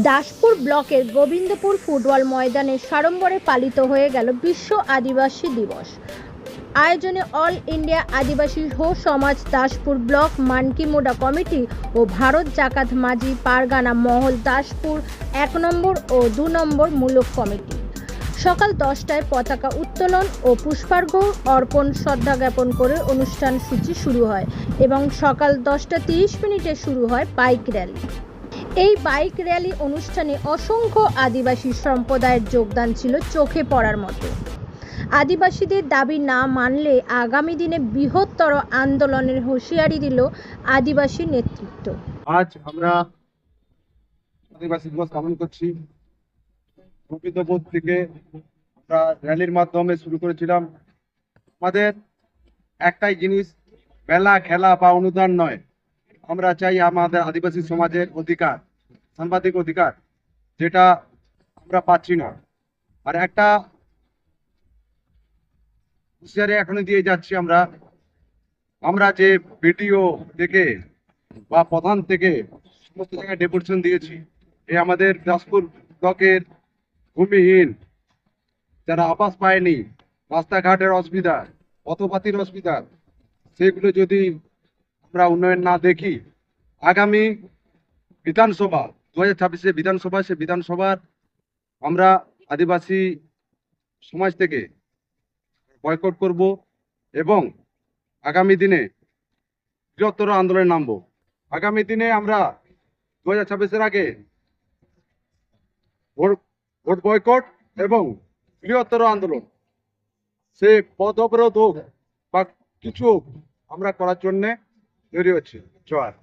দাসপুর ব্লকের গোবিন্দপুর ফুটবল ময়দানে সাড়ম্বরে পালিত হয়ে গেল বিশ্ব আদিবাসী দিবস। আয়োজনে অল ইন্ডিয়া আদিবাসী হো সমাজ, দাসপুর ব্লক মানকি মোডা কমিটি ও ভারত জাকাত মাঝি পারগানা মহল দাসপুর 1 নম্বর ও 2 নম্বর মূলক কমিটি। সকাল 10টায় পতাকা উত্তোলন ও পুষ্পার্ঘ অর্পণ শ্রদ্ধা জ্ঞাপন করে অনুষ্ঠান সূচি শুরু হয় এবং সকাল 10:30 শুরু হয় বাইক র্যালি। এই বাইক র্যালি অনুষ্ঠানে অসংখ্য আদিবাসী সম্প্রদায়ের যোগদান ছিল চোখে পড়ার মতো। আদিবাসীদের দাবি না মানলে আগামী দিনে বৃহত্তর আন্দোলনের হুঁশিয়ারি দিল আদিবাসী নেতৃত্ব। আজ আমরা আদিবাসী দিবস পালন করছি। গোবিন্দপুর থেকে আমরা র্যালির মাধ্যমে শুরু করেছিলাম। আমাদের একটাই জিনিস, মেলা খেলা বা অনুদান নয়, আমরা চাই আমাদের আদিবাসী সমাজের অধিকার, সাংবাদিক অধিকার, যেটা আমরা পাচ্ছি না। আর একটা হুঁশিয়ারি এখনো দিয়ে যাচ্ছি, আমরা যে ভিডিও থেকে বা প্রধান থেকে সমস্ত জায়গায় ডেপুটেশন দিয়েছি, এই আমাদের দাসপুর ব্লকের ভূমিহীন যারা আবাস পায়নি, রাস্তাঘাটের অসুবিধা, পথপাতির অসুবিধা, সেগুলো যদি আমরা উন্নয়ন না দেখি, আগামী বিধানসভা 2026 বিধানসভা, সে বিধানসভার আমরা আদিবাসী সমাজ থেকে বয়কট করব এবং আগামী দিনে বৃহত্তর আন্দোলনে নামবো। আগামী দিনে আমরা 2026 আগে ভোট বয়কট এবং বৃহত্তর আন্দোলন, সে পথ অবরোধ হোক বা কিছু হোক, আমরা করার জন্য তৈরি হচ্ছি। জয়।